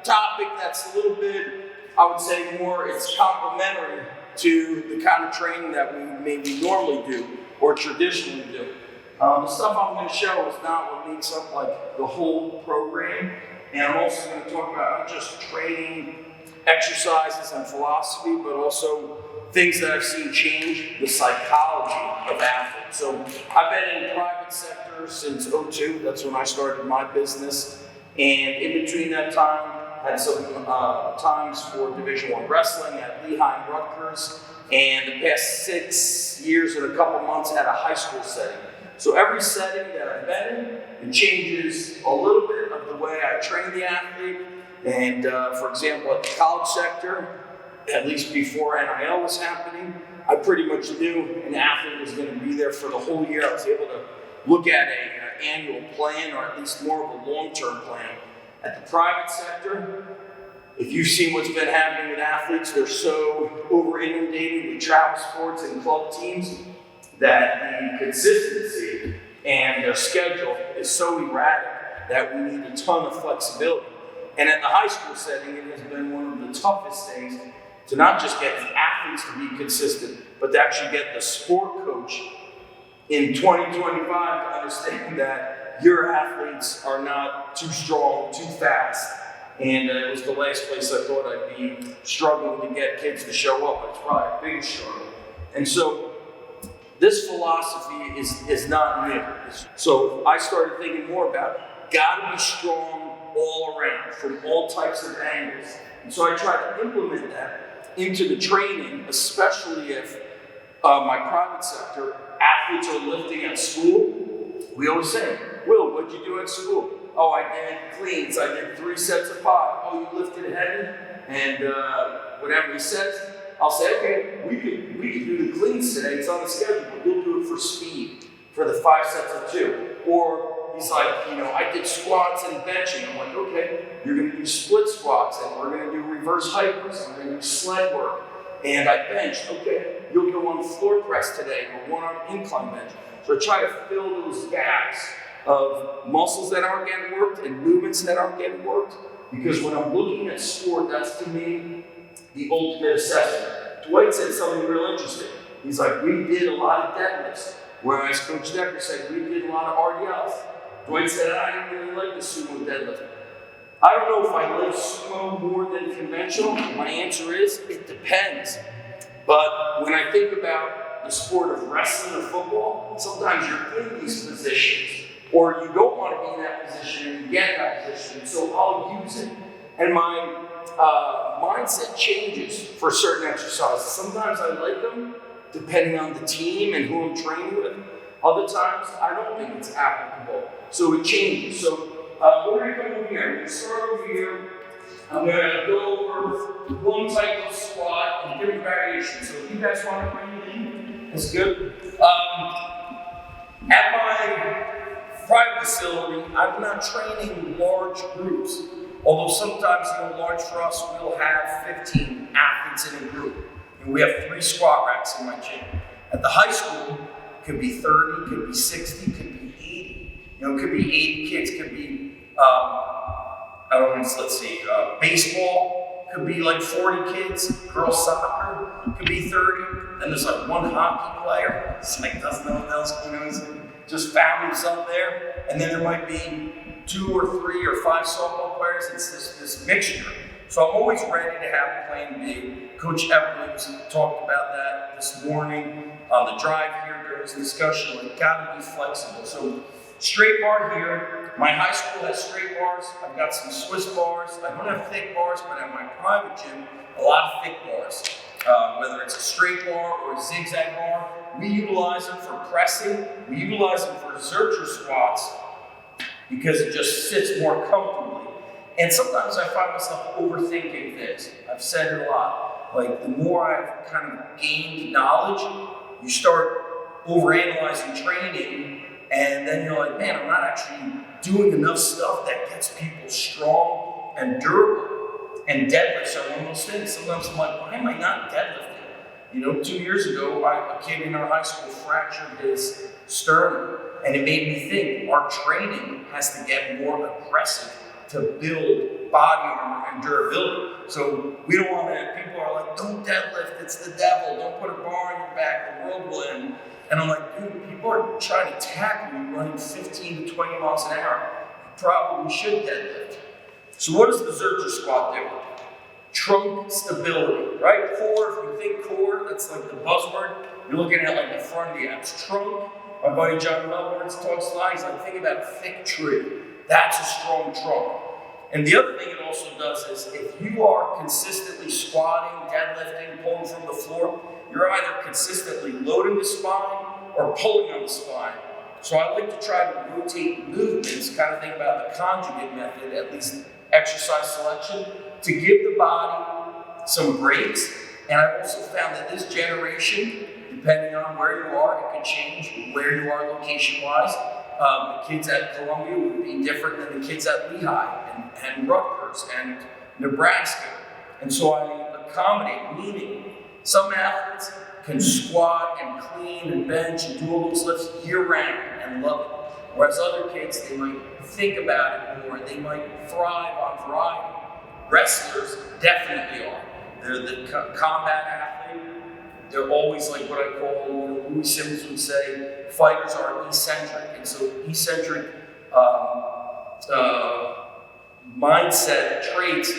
topic that's a little bit, I would say more, it's complementary to the kind of training that we maybe normally do or traditionally do. The stuff I'm going to show is not what makes up like the whole program, and I'm also going to talk about not just training, exercises, and philosophy, but also things that I've seen change the psychology of athletes. So I've been in the private sector since '02. That's when I started my business, and in between that time, had some times for Division I wrestling at Lehigh and Rutgers, and the past 6 years and a couple months at a high school setting. So every setting that I've been in, it changes a little bit of the way I train the athlete. And for example, at the college sector, at least before NIL was happening, I pretty much knew an athlete was going to be there for the whole year. I was able to look at an annual plan, or at least more of a long-term plan. At the private sector, if you've seen what's been happening with athletes, they're so over-inundated with travel sports and club teams that the consistency and their schedule is so erratic that we need a ton of flexibility. And at the high school setting, it has been one of the toughest things to not just get the athletes to be consistent, but to actually get the sport coach in 2025 to understand that your athletes are not too strong, too fast. And it was the last place I thought I'd be struggling to get kids to show up. It's probably a big struggle. And so this philosophy is not new. So I started thinking more about gotta be strong all around from all types of angles. And so I try to implement that into the training, especially if my private sector athletes are lifting at school. We always say, Will, what'd you do at school? Oh, I did cleans. I did 3 sets of 5. Oh, you lifted heavy? And whatever he says, I'll say, okay, we could do the cleans today. It's on the schedule, but we'll do it for speed, for the 5 sets of 2. Or he's like, I did squats and benching. I'm like, okay, you're going to do split squats, and we're going to do reverse hypers, and we're going to do sled work. And I benched. Okay, you'll go on floor press today, or one-arm incline bench. So I try to fill those gaps of muscles that aren't getting worked and movements that aren't getting worked. Because when I'm looking at sport, that's to me the ultimate assessment. Dwight said something real interesting. He's like, we did a lot of deadlifts. Whereas Coach Decker said, we did a lot of RDLs. Dwight said, I didn't really like the sumo deadlift. I don't know if I like sumo more than conventional. My answer is, it depends. But when I think about the sport of wrestling or football, sometimes you're in these positions, or you don't want to be in that position and you get in that position, so I'll use it. And my mindset changes for certain exercises. Sometimes I like them, depending on the team and who I'm training with. Other times, I don't think it's applicable. So it changes. So we're going to come over here. We're going to start over here. I'm going to go over one type of squat and different variations. So if you guys want to bring it in, that's good. At my private facility, I'm not training large groups. Although sometimes, large for us, we'll have 15 athletes in a group. And we have 3 squat racks in my gym. At the high school, it could be 30, could be 60, could be 80. It could be 80 kids, could be, baseball, could be like 40 kids. Girls soccer, could be 30. Then there's like 1 hockey player. It's like doesn't know what else, he's like, just found himself there. And then there might be 2 or 3 or 5 softball players. It's this mixture. So I'm always ready to have plan B. Coach Eppley talked about that this morning on the drive here during his discussion. Like, gotta be flexible. So straight bar here. My high school has straight bars. I've got some Swiss bars. I don't have thick bars, but at my private gym, a lot of thick bars. Whether it's a straight bar or a zigzag bar, we utilize them for pressing. We utilize them for zercher squats because it just sits more comfortably. And sometimes I find myself overthinking things. I've said it a lot. Like, the more I've kind of gained knowledge, you start overanalyzing training, and then you're like, man, I'm not actually doing enough stuff that gets people strong and durable. And deadlifts are one of those things. Sometimes I'm like, why am I not deadlifting? 2 years ago, a kid in our high school fractured his sternum, and it made me think our training has to get more aggressive to build body armor and durability. So we don't want to, people are like, don't deadlift, it's the devil, don't put a bar on your back, the world will end. And I'm like, dude, people are trying to tackle you running 15 to 20 miles an hour. You probably should deadlift. So what does the Zercher squat do? Trunk stability, right? Core, if you think core, that's like the buzzword. You're looking at like the front of the abs. Trunk, my buddy John Melbourne talks a lot, he's like, think about a thick tree. That's a strong trunk. And the other thing it also does is if you are consistently squatting, deadlifting, pulling from the floor, you're either consistently loading the spine or pulling on the spine. So I like to try to rotate movements, kind of think about the conjugate method, at least exercise selection, to give the body some breaks. And I've also found that this generation, depending on where you are, it can change where you are location-wise. The kids at Columbia would be different than the kids at Lehigh and Rutgers and Nebraska. And so I accommodate, meaning some athletes can squat and clean and bench and do all those lifts year-round and love it. Whereas other kids, they might think about it more, they might thrive on variety. Wrestlers definitely are. They're the combat athlete. They're always like what I call, Louis Simmons would say, fighters are eccentric. And so eccentric mindset traits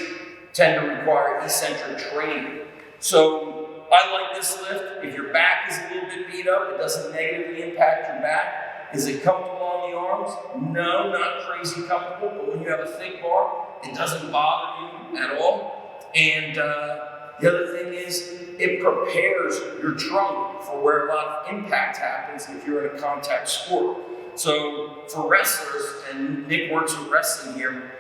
tend to require eccentric training. So I like this lift. If your back is a little bit beat up, it doesn't negatively impact your back. Is it comfortable on the arms? No, not crazy comfortable, but when you have a thick bar, it doesn't bother you at all. And the other thing is, it prepares your trunk for where a lot of impact happens if you're in a contact sport. So for wrestlers, and Nick works with wrestling here,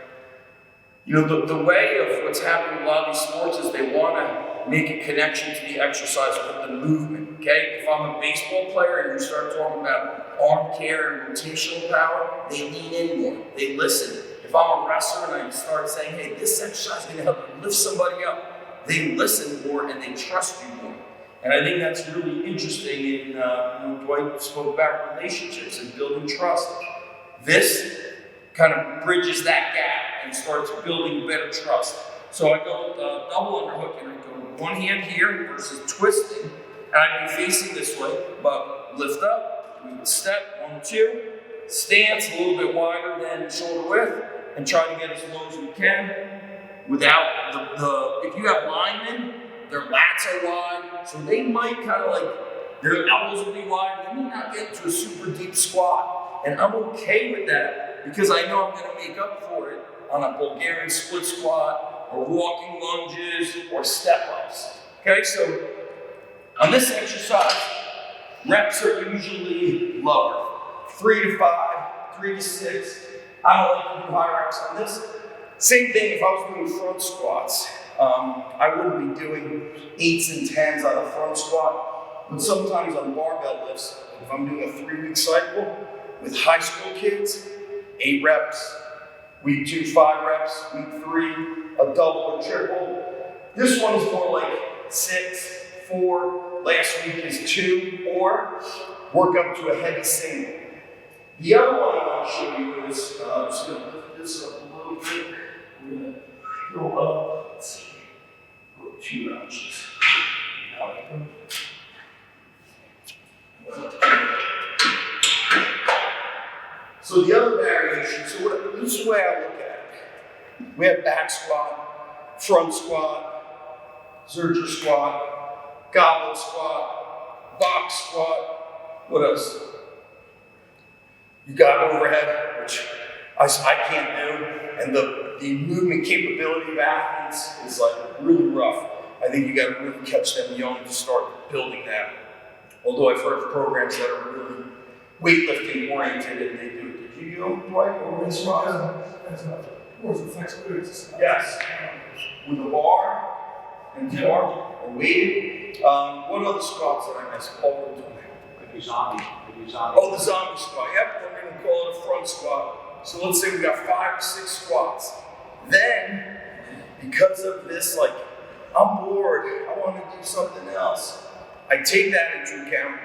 you know, the way of what's happening in a lot of these sports is they want to make a connection to the exercise with the movement, okay? If I'm a baseball player and you start talking about arm care and rotational power, they lean in more, they listen. If I'm a wrestler and I start saying, hey, this exercise is going to help you lift somebody up, they listen more and they trust you more. And I think that's really interesting in, Dwight spoke about relationships and building trust. This kind of bridges that gap and starts building better trust. So I go double underhook and I go one hand here versus twisting, and I'd be facing this way, but lift up, we would step, 1, 2, stance a little bit wider than shoulder width, and try to get as low as we can without if you have linemen, their lats are wide, so they might kind of like, their elbows will be wide, they may not get into a super deep squat, and I'm okay with that because I know I'm going to make up for it on a Bulgarian split squat or walking lunges or step-ups. Okay, so on this exercise, reps are usually lower, 3 to 5, 3 to 6. I don't like to do high reps on this. Same thing if I was doing front squats. I wouldn't be doing 8s and 10s on a front squat, but sometimes on barbell lifts, if I'm doing a 3-week cycle with high school kids, 8 reps, week 2, 5 reps, week 3, a double or triple. This one is more like 6, 4, last week is 2, or work up to a heavy single. The other one I want to show you is, I'm just going to lift this up a little bit. We're going to go up, let's see, go 2 inches. So the other variation, this is the way I look at it. We have back squat, front squat, Zercher squat, goblet squat, box squat, what else? You got overhead, which I can't do, and the movement capability of athletes is like really rough. I think you got to really catch them young to start building that. Although I've heard of programs that are really weightlifting oriented and they do it. Did you do Dwight over this squat? Or the flexibility. Yes. With a bar and bar or weighted. What other squats did I miss? Paul, Like your zombie. Oh, the zombie squat. Yep, we're going to call it a front squat. So let's say we got 5 or 6 squats. Then, because of this, like, I'm bored, I want to do something else. I take that into account,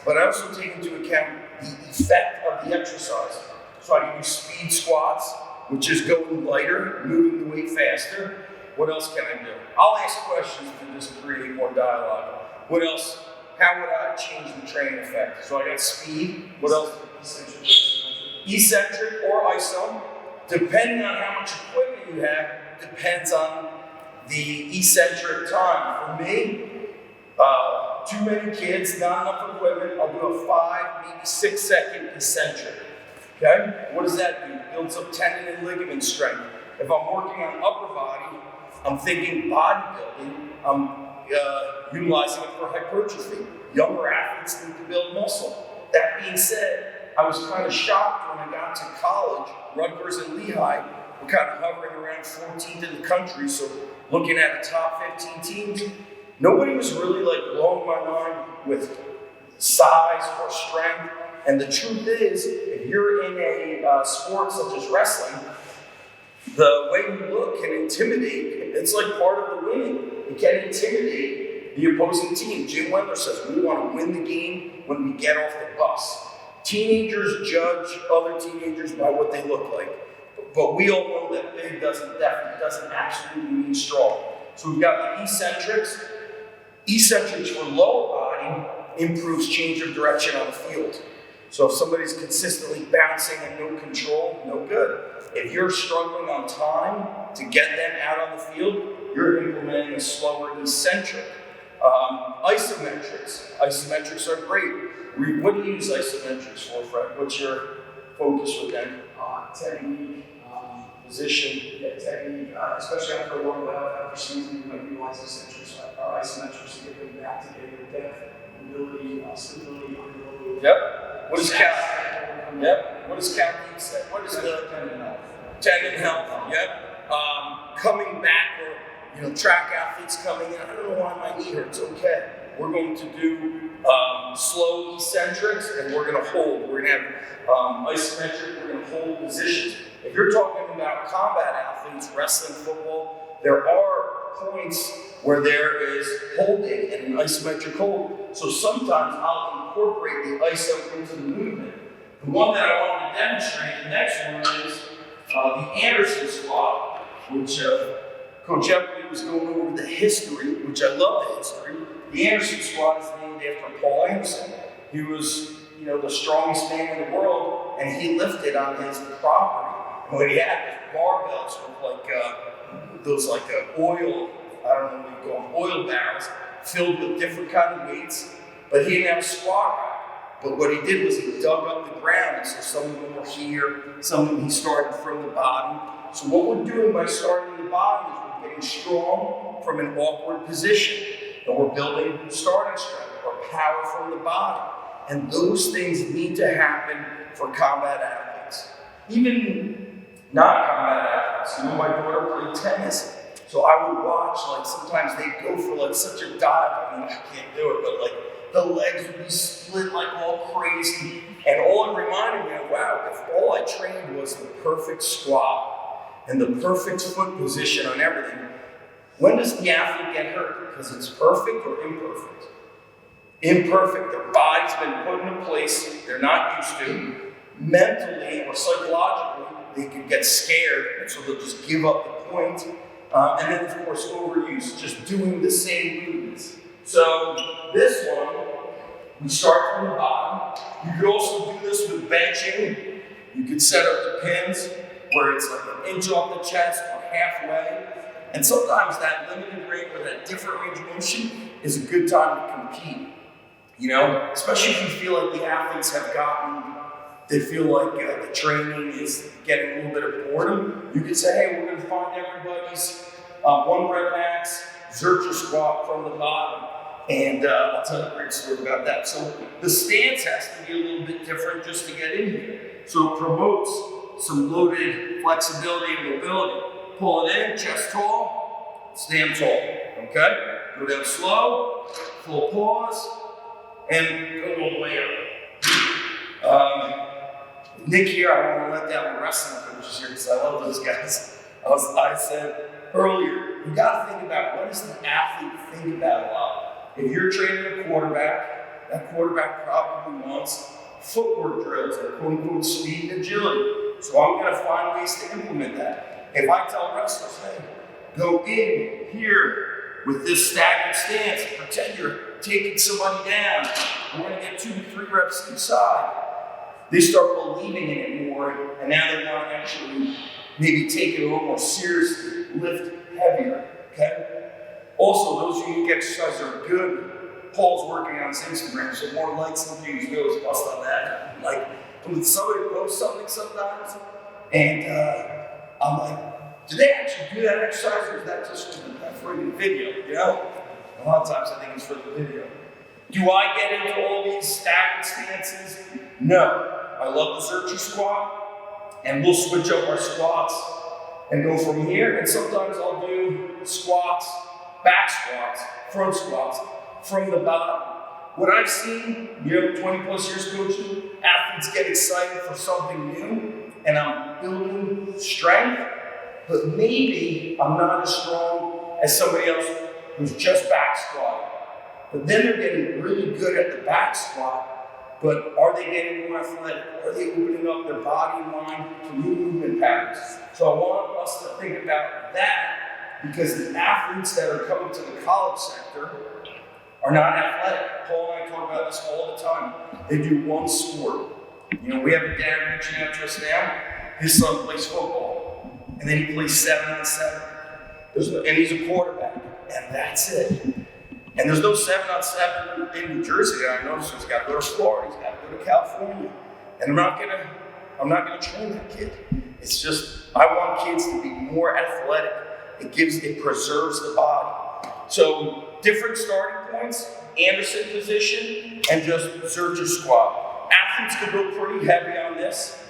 but I also take into account the effect of the exercise. So I can do speed squats which is going lighter, moving the weight faster. What else can I do? I'll ask questions to just create more dialogue. What else? How would I change the training effect? So I got speed. What else? Eccentric or iso. Depending on how much equipment you have, depends on the eccentric time. For me, too many kids, not enough equipment, I'll do a 5, maybe 6 second eccentric. Okay? What does that do? It builds up tendon and ligament strength. If I'm working on upper body, I'm thinking bodybuilding, I'm utilizing it for hypertrophy. Younger athletes need to build muscle. That being said, I was kind of shocked when I got to college. Rutgers and Lehigh were kind of hovering around 14th in the country, so looking at the top 15 teams, nobody was really like blowing my mind with size or strength. And the truth is, if you're in a sport such as wrestling, the way you look can intimidate. It's like part of the winning. It can intimidate the opposing team. Jim Wendler says we want to win the game when we get off the bus. Teenagers judge other teenagers by what they look like. But we all know that big doesn't absolutely mean strong. So we've got the eccentrics. Eccentrics for lower body improves change of direction on the field. So if somebody's consistently bouncing and no control, no good. If you're struggling on time to get them out on the field, you're implementing a slower eccentric. Isometrics. Isometrics are great. What do you use isometrics for, Fred? What's your focus with them? Technique, Position. yeah, technique, especially after a long layout, after season, you might utilize eccentrics or isometrics to get them back to getting their depth, mobility, stability, underload. Yep. What does Cal? Yep. What does Cal say? What is the tendon health? Tendon health. Yep. Coming back, or track athletes coming in. I don't know why my knee hurts. Okay. We're going to do slow eccentrics, and we're going to hold. We're going to have isometric. We're going to hold positions. If you're talking about combat athletes, wrestling, football, there are points where there is holding and an isometric hold. So sometimes I'll incorporate the iso into the movement. The one that I want to demonstrate, the next one is the Anderson squat, which Coach Epley was going over the history, which I love the history. The Anderson squat is named after Paul Anderson. He was, the strongest man in the world, and he lifted on his property. And what he had was barbells with those oil, I don't know what you call them, oil barrels filled with different kind of weights. But he didn't have a squat rack. But what he did was he dug up the ground. And so some of them were here, some of them he started from the bottom. So what we're doing by starting the bottom is we're getting strong from an awkward position. And we're building starting strength or power from the bottom. And those things need to happen for combat athletes. Even non-combat athletes. My daughter played tennis. So I would watch, sometimes they'd go for such a dive. I can't do it, but the legs would be split all crazy. And all it reminded me of, wow, if all I trained was the perfect squat and the perfect foot position on everything, when does the athlete get hurt? Because it's perfect or imperfect? Imperfect. Their body's been put in a place they're not used to. Mentally or psychologically, they could get scared, and so they'll just give up the point. And then, of course, overuse, just doing the same movements. So this one, we start from the bottom. You could also do this with benching. You could set up the pins where it's an inch off the chest or halfway. And sometimes that limited range or that different range of motion is a good time to compete. Especially if you feel like the athletes they feel like the training is getting a little bit of boredom. You could say, hey, we're going to find everybody's 1 rep max, Zercher squat from the bottom. And I'll tell you a great story about that. So the stance has to be a little bit different just to get in here. So it promotes some loaded flexibility and mobility. Pull it in, chest tall, stand tall. Okay? Go down slow, full pause, and go all the way up. Nick here, I don't want to let down the wrestling coaches here because I love those guys. I said earlier, you got to think about what does the athlete think about a lot. If you're training a quarterback, that quarterback probably wants footwork drills and quote-unquote speed and agility. So I'm gonna find ways to implement that. If I tell wrestlers, hey, go in here with this staggered stance, pretend you're taking somebody down, we're gonna get 2 to 3 reps inside. They start believing in it more, and now they want to actually maybe take it a little more seriously, lift heavier, okay? Also, those unique exercises are good. Paul's working on his Instagram, so more likes and views, goes bust on that. Like, when somebody posts something sometimes, and I'm like, do they actually do that exercise, or is that just for that friggin' video, you know? A lot of times I think it's for the video. Do I get into all these staggered stances? No. I love the Zercher squat, and we'll switch up our squats and go from here. And sometimes I'll do squats, back squats, front squats from the bottom. What I've seen, 20 plus years coaching, athletes get excited for something new, and I'm building strength, but maybe I'm not as strong as somebody else who's just back squatting. But then they're getting really good at the back squat. But are they getting more athletic? Are they opening up their body and mind to new movement patterns? So I want us to think about that, because the athletes that are coming to the college sector are not athletic. Paul and I talk about this all the time. They do one sport. We have a dad reaching out to us now. His son plays football, and then he plays 7-on-7. And he's a quarterback, and that's it. And there's no 7-on-7 in New Jersey. I noticed he's got to go to Florida, he's got to go to California. And I'm not gonna train that kid. It's just, I want kids to be more athletic. It preserves the body. So different starting points, Anderson position, and just Zercher squat. Athletes can go pretty heavy on this.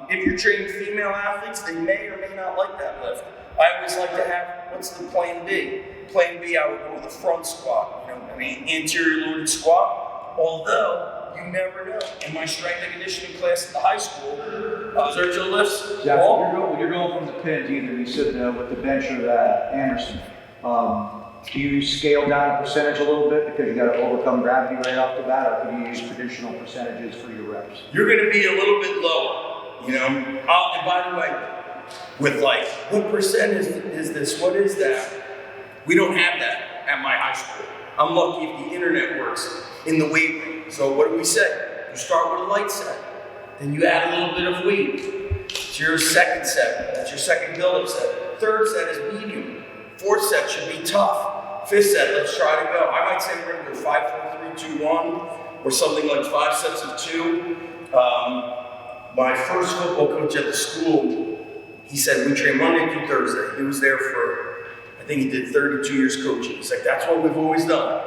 If you're training female athletes, they may or may not like that lift. I always like to have, what's the plan B? Plan B, I would go with a front squat, anterior loaded squat. Although, you never know. In my strength and conditioning class at the high school, Zercher lifts. Yeah, you're going from the pins either. You said with the bench or Anderson. Do you scale down a percentage a little bit because you got to overcome gravity right off the bat, or can you use traditional percentages for your reps? You're going to be a little bit lower, and by the way, with what percent is this? What is that? We don't have that at my high school. I'm lucky if the internet works in the weight room. So what do we say? You start with a light set, then you add a little bit of weight. It's your second set. That's your second build-up set. Third set is medium. Fourth set should be tough. Fifth set, let's try to go. I might say we're going to go 5, 4, 3, 2, 1, or something like 5 sets of 2. My first football coach at the school, he said we train Monday through Thursday. He was there for, I think he did 32 years coaching. He's like, that's what we've always done,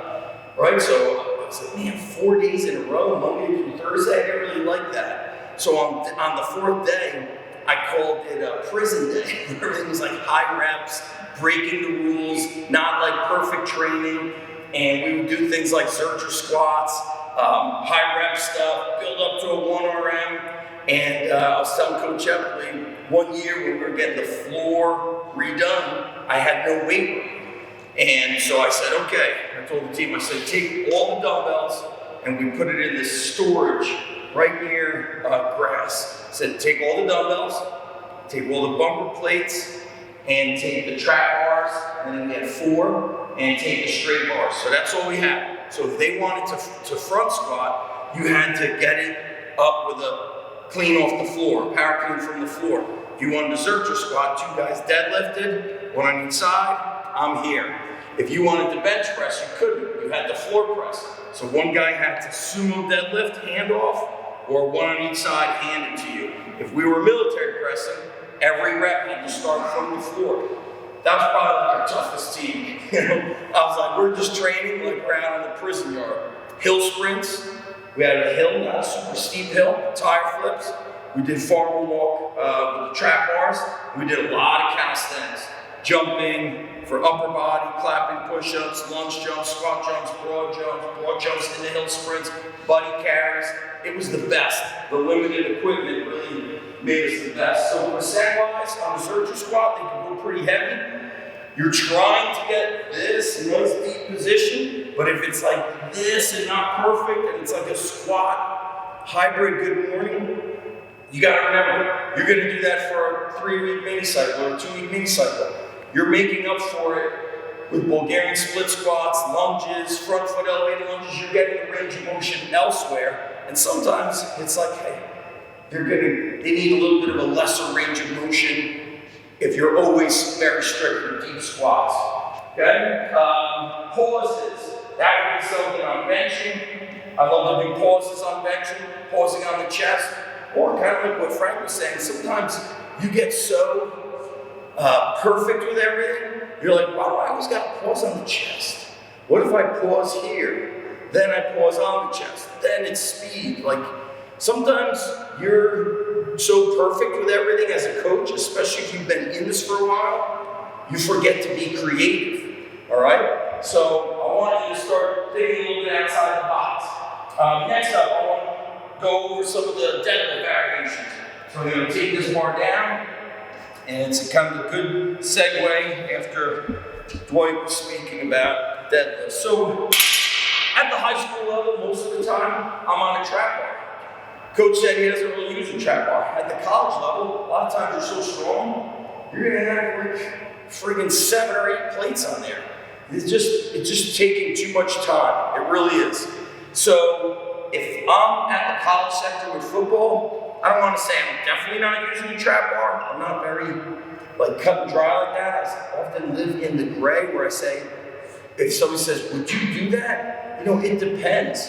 right? So I was like, man, 4 days in a row, Monday through Thursday, I didn't really like that. So on the 4th day, I called it prison day. Everything was like high reps, breaking the rules, not like perfect training. And we would do things like Zercher squats, high rep stuff, build up to a 1 RM. And I was telling Coach Epley, one year when we were getting the floor redone, I had no weight room. And so I said, okay, I told the team, I said, take all the dumbbells, and we put it in this storage right near grass. I said, take all the dumbbells, take all the bumper plates, and take the trap bars, and then we had 4, and take the straight bars. So that's all we had. So if they wanted to front squat, you had to get it up with a clean off the floor, power clean from the floor. If you wanted to Zercher squat, 2 guys deadlifted, 1 on each side, I'm here. If you wanted to bench press, you couldn't. You had the floor press. So 1 guy had to sumo deadlift, hand off, or 1 on each side, hand it to you. If we were military pressing, every rep had to start from the floor. That was probably like our toughest team. I was like, we're just training like we're out in the prison yard. Hill sprints. We had a hill, not a super steep hill, tire flips. We did farmer walk with the trap bars. We did a lot of calisthenics. Jumping for upper body, clapping push-ups, lunge jumps, squat jumps, broad jumps into hill sprints, buddy carries. It was the best. The limited equipment really made us the best. So percent-wise, on the Zercher squat, they can go pretty heavy. You're trying to get this nice deep position, but if it's like this and not perfect, and it's like a squat hybrid good morning, You got to remember, you're going to do that for a 3-week mini cycle or a 2-week mini cycle. You're making up for it with Bulgarian split squats, lunges, front foot elevated lunges. You're getting the range of motion elsewhere. And sometimes it's like, hey, they need a little bit of a lesser range of motion if you're always very strict with deep squats. Okay? Pauses. That would be something on benching. I love to do pauses on benching, pausing on the chest. Or kind of like what Frank was saying, sometimes you get so perfect with everything, you're like, why do I always got to pause on the chest? What if I pause here, then I pause on the chest, then it's speed? Like, sometimes you're so perfect with everything as a coach, especially if you've been in this for a while, you forget to be creative, all right? So I want you to start thinking a little bit outside the box. Next up, I want to go over some of the deadlift variations. So I'm going to take this bar down, and it's a kind of a good segue after Dwight was speaking about deadlift. So at the high school level, most of the time, I'm on a trap bar. Coach said he doesn't really use a trap bar. At the college level, a lot of times you're so strong, you're going to have like friggin' 7 or 8 plates on there. It's just taking too much time. It really is. So if I'm at the college sector with football, I don't want to say I'm definitely not using a trap bar. I'm not very like cut and dry like that. I often live in the gray where I say, if somebody says, would you do that? You know, it depends.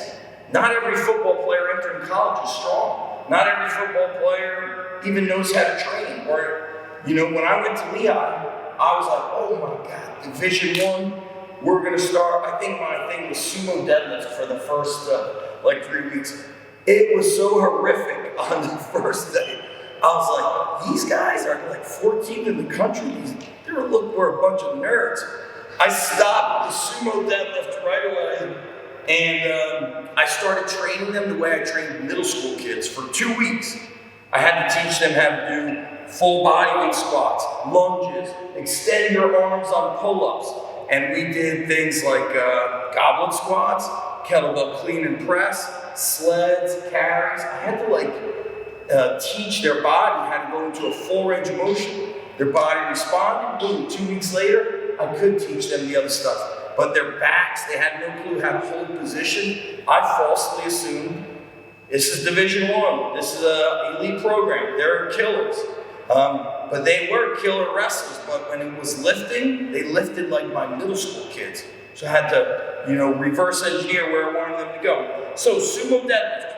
Not every football player entering college is strong. Not every football player even knows how to train. Or, you know, when I went to Lehigh, I was like, oh my God, Division I, we're going to start. I think my thing was sumo deadlift for the first like 3 weeks. It was so horrific on the first day. I was like, these guys are like 14th in the country. We're a bunch of nerds. I stopped the sumo deadlift right away, and I started training them the way I trained middle school kids for 2 weeks. I had to teach them how to do full body weight squats, lunges, extend your arms on pull-ups. And we did things like goblet squats, kettlebell clean and press, sleds, carries. I had to teach their body how to go into a full range of motion. Their body responded. Boom, 2 weeks later, I could teach them the other stuff. But their backs, they had no clue how to hold position. I falsely assumed this is Division I. This is an elite program. They're killers. But they were killer wrestlers. But when it was lifting, they lifted like my middle school kids. So I had to, reverse engineer where I wanted them to go. So sumo deadlift.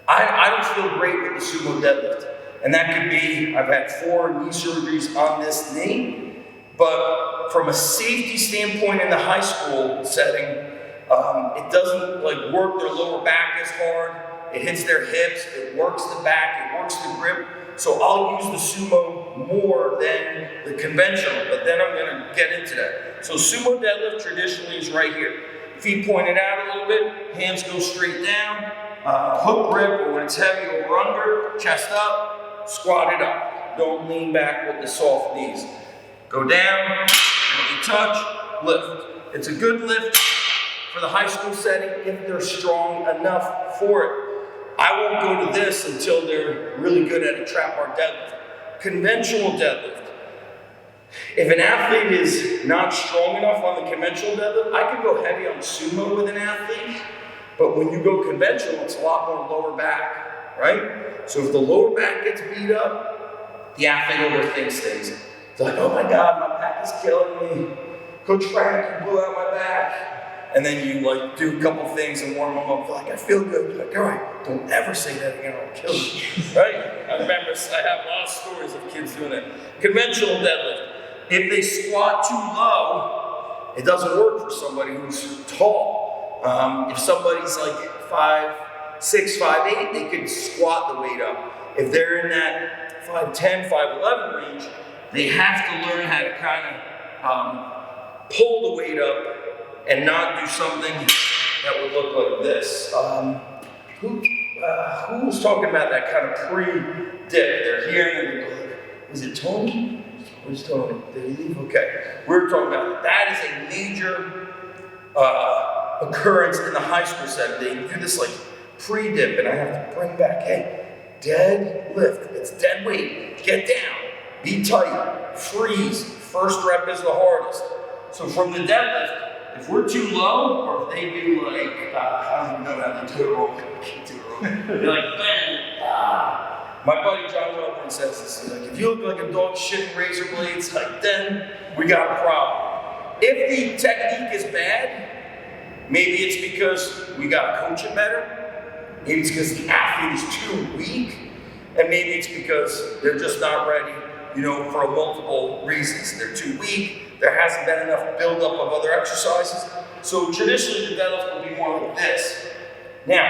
I don't feel great with the sumo deadlift. And that could be, I've had 4 knee surgeries on this knee. But from a safety standpoint in the high school setting, it doesn't work their lower back as hard. It hits their hips, it works the back, it works the grip. So I'll use the sumo more than the conventional, but then I'm gonna get into that. So sumo deadlift traditionally is right here. Feet pointed out a little bit, hands go straight down, hook grip, or when it's heavy over under, chest up, squat it up. Don't lean back with the soft knees. Go down, when you touch, lift. It's a good lift for the high school setting if they're strong enough for it. I won't go to this until they're really good at a trap bar deadlift. Conventional deadlift. If an athlete is not strong enough on the conventional deadlift, I could go heavy on sumo with an athlete, but when you go conventional, it's a lot more lower back, right? So if the lower back gets beat up, the athlete overthinks things. It's like, oh my God, my back is killing me. Coach Frank, you blew out my back. And then you do a couple things and warm them up. I feel good. You're like, all right, don't ever say that again, I'll kill you. Right? I remember, I have a lot of stories of kids doing that. Conventional deadlift. If they squat too low, it doesn't work for somebody who's tall. If somebody's 5'6", 5'8", they could squat the weight up. If they're in that 5'10", 5'11" range, they have to learn how to kind of pull the weight up and not do something that would look like this. Who was talking about that kind of pre-dip? They're here, and was it Tony? Where's Tony? Did he leave? Okay. We're talking about that is a major occurrence in the high school setting. They do this pre-dip, and I have to bring back, hey, Deadlift. It's dead weight. Get down. Be tight. Freeze. First rep is the hardest. So from the deadlift, if we're too low, or if they do like, I don't know how they do it wrong. I can't do it wrong. They're like, bang, ah. My buddy John Wellborn says this. He's like, if you look like a dog shitting razor blades, like then we got a problem. If the technique is bad, maybe it's because we got to coach it better. Maybe it's because the athlete is too weak. And maybe it's because they're just not ready, for multiple reasons. They're too weak. There hasn't been enough buildup of other exercises. So traditionally, the deadlift will be more like this. Now,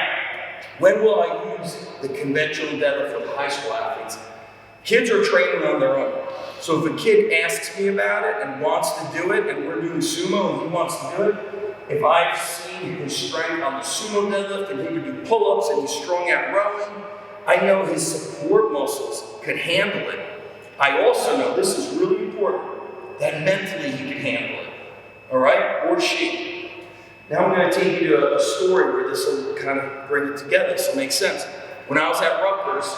when will I use the conventional deadlift for the high school athletes? Kids are training on their own. So if a kid asks me about it and wants to do it, and we're doing sumo and he wants to do it, if I've seen his strength on the sumo deadlift and he can do pull-ups and he's strong at rowing, I know his support muscles could handle it. I also know, this is really important, that mentally he can handle it. All right? Or she. Now I'm going to take you to a story where this will kind of bring it together, so it makes sense. When I was at Rutgers,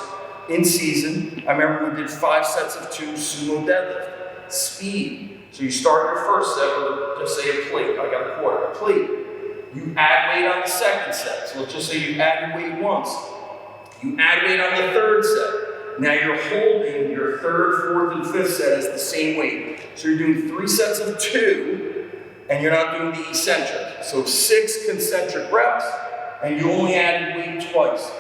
in season, I remember we did 5 sets of 2 sumo deadlift. Speed. So you start your first set with, just say, a plate. I got a quarter, a plate. You add weight on the second set. So let's just say you added weight once. You add weight on the third set. Now you're holding your third, fourth, and fifth set as the same weight. So you're doing 3 sets of 2, and you're not doing the eccentric. So 6 concentric reps, and you only added weight twice.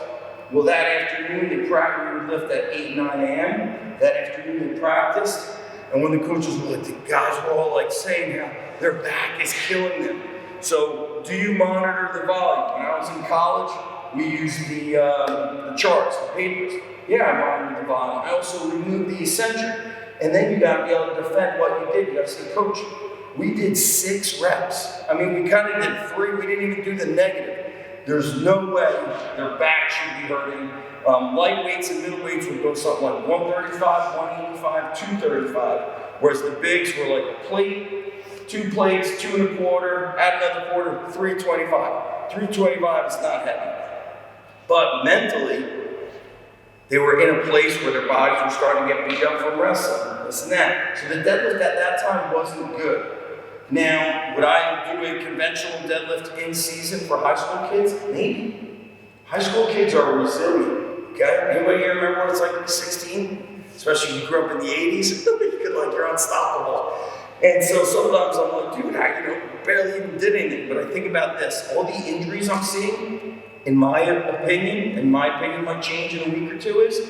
Well, that afternoon, we would lift at 8, 9 a.m. That afternoon, we practiced. And when the coaches were like, the guys were all like saying how their back is killing them. So, do you monitor the volume? When I was in college, we used the charts, the papers. Yeah, I monitored the volume. I also removed the eccentric. And then you got to be able to defend what you did. You got to say, Coach, we did 6 reps. I mean, we kind of did 3. We didn't even do the negative. There's no way their back should be hurting. Lightweights and middleweights would go something like 135, 185, 235. Whereas the bigs were like a plate, 2 plates, 2 1/4, add another quarter, 325. 325 is not heavy. But mentally, they were in a place where their bodies were starting to get beat up from wrestling, this and that. So the deadlift at that time wasn't good. Now, would I do a conventional deadlift in season for high school kids? Maybe. High school kids are resilient, okay? Anybody here remember what it's like to be 16? Especially if you grew up in the 80s, you're unstoppable. And so sometimes I'm like, dude, I barely even did anything. But I think about this, all the injuries I'm seeing, in my opinion, might change in a week or 2 is,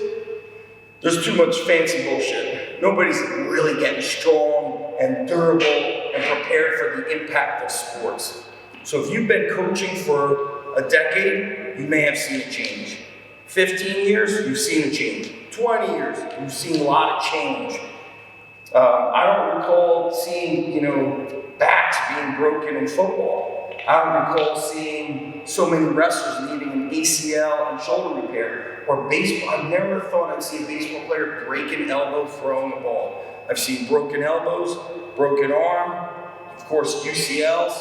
there's too much fancy bullshit. Nobody's really getting strong and durable and prepared for the impact of sports. So if you've been coaching for a decade, you may have seen a change. 15 years, you've seen a change. 20 years, you've seen a lot of change. I don't recall seeing, backs being broken in football. I don't recall seeing so many wrestlers needing an ACL and shoulder repair. Or baseball. I never thought I'd see a baseball player break an elbow throwing a ball. I've seen broken elbows, broken arm, of course UCLs.